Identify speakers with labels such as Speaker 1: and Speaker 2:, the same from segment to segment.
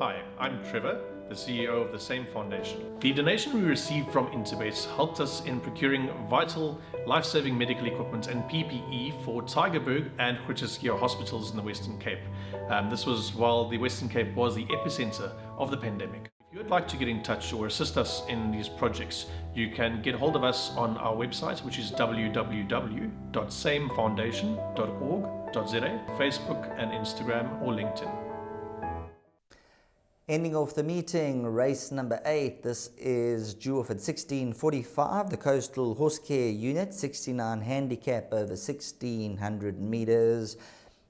Speaker 1: Hi, I'm Trevor, the CEO of the same foundation. The donation we received from Interbase helped us in procuring vital, life-saving medical equipment and PPE for Tygerberg and Groote hospitals in the Western Cape. This was while the Western Cape was the epicenter of the pandemic. If you would like to get in touch or assist us in these projects, you can get hold of us on our website, which is www.samefoundation.org.za, Facebook and Instagram or LinkedIn.
Speaker 2: Ending off the meeting, race number 8. This is due off at 16:45. The Coastal Horse Care Unit, 69 handicap over 1600 meters.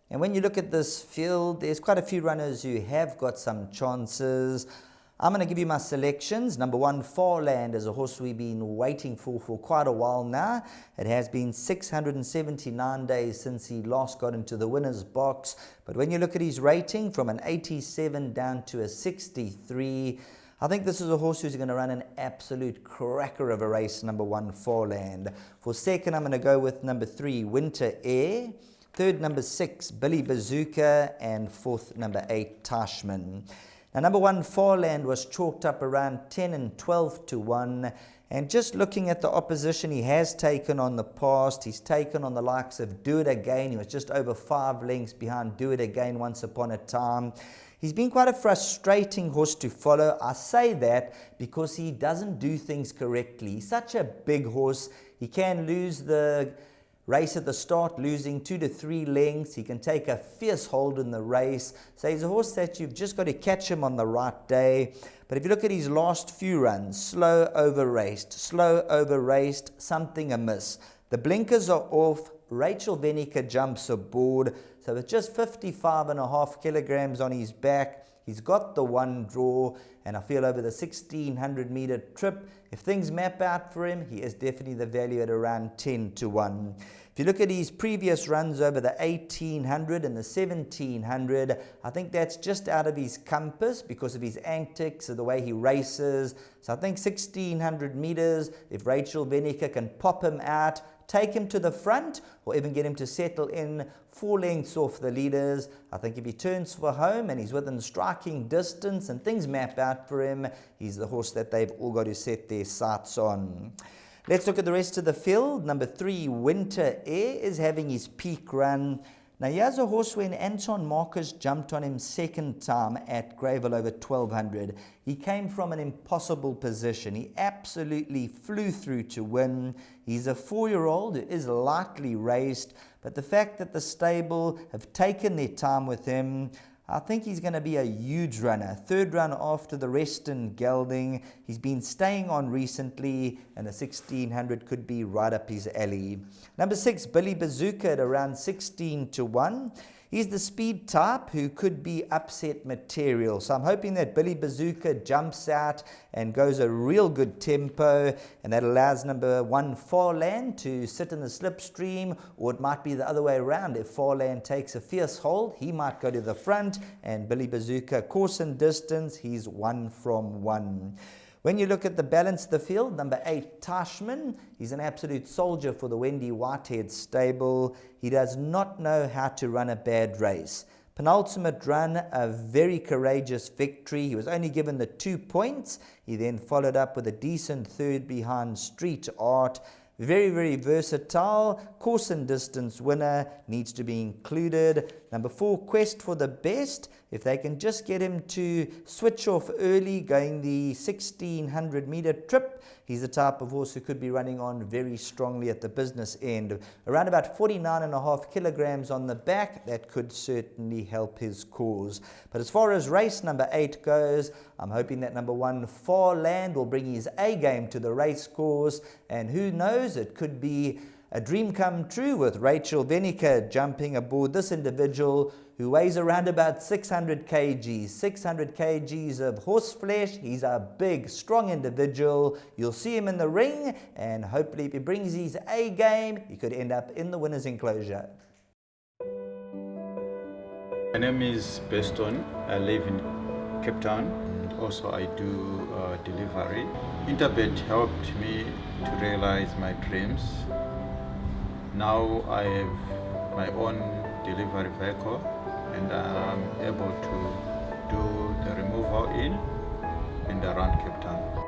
Speaker 2: And when you look at this field, there's quite a few runners who have got some chances. I'm going to give you my selections. Number 1, Farland, is a horse we've been waiting for quite a while now. It has been 679 days since he last got into the winner's box. But when you look at his rating, from an 87 down to a 63, I think this is a horse who's going to run an absolute cracker of a race, number 1, Farland. For second, I'm going to go with number 3, Winter Air. Third, number 6, Billy Bazooka. And fourth, number 8, Tashman. Now, number 1, Farland, was chalked up around 10 and 12 to 1. And just looking at the opposition he has taken on the past, he's taken on the likes of Do It Again. He was just over 5 lengths behind Do It Again once upon a time. He's been quite a frustrating horse to follow. I say that because he doesn't do things correctly. He's such a big horse. He can lose the race at the start, losing 2 to 3 lengths. He can take a fierce hold in the race. So he's a horse that you've just got to catch him on the right day. But if you look at his last few runs, slow over raced, something amiss. The blinkers are off. Rachel Venica jumps aboard. So with just 55.5 kilograms on his back, he's got the 1 draw. And I feel over the 1600 meter trip, if things map out for him, he is definitely the value at around 10 to 1. If you look at his previous runs over the 1800 and the 1700, I think that's just out of his compass because of his antics, the way he races. So I think 1600 meters, if Rachel Venica can pop him out, take him to the front, or even get him to settle in 4 lengths off the leaders, I think if he turns for home and he's within striking distance and things map out for him, he's the horse that they've all got to set their sights on. Let's look at the rest of the field. Number 3, Winter Air, is having his peak run. Now, here's a horse when Anton Marcus jumped on him second time at Greyville over 1200. He came from an impossible position. He absolutely flew through to win. He's a 4-year-old who is lightly raced, but the fact that the stable have taken their time with him, I think he's going to be a huge runner. 3rd run after the Reston gelding. He's been staying on recently, and the 1600 could be right up his alley. Number 6, Billy Bazooka, at around 16 to 1. He's the speed type who could be upset material. So I'm hoping that Billy Bazooka jumps out and goes a real good tempo, and that allows number 1, Farland, to sit in the slipstream, or it might be the other way around. If Farland takes a fierce hold, he might go to the front, and Billy Bazooka, course and distance, he's 1 from 1. When you look at the balance of the field, number 8, Tashman, he's an absolute soldier for the Wendy Whitehead stable. He does not know how to run a bad race. Penultimate run, a very courageous victory. He was only given the 2 points. He then followed up with a decent 3rd behind Street Art. Very, very versatile. Course and distance winner, needs to be included. Number 4, Quest for the Best. If they can just get him to switch off early going the 1600 meter trip, he's the type of horse who could be running on very strongly at the business end. Around about 49.5 kilograms on the back, that could certainly help his cause. But as far as race number 8 goes, I'm hoping that number 1, Farland, will bring his A game to the race course, and who knows, it could be a dream come true with Rachel Venica jumping aboard this individual who weighs around about 600 kgs. 600 kgs of horse flesh. He's a big, strong individual. You'll see him in the ring, and hopefully if he brings his A game, he could end up in the winner's enclosure.
Speaker 3: My name is Beston. I live in Cape Town. Also, I do delivery. Interbet helped me to realize my dreams. Now I have my own delivery vehicle, and I'm able to do the removal in and around Cape Town.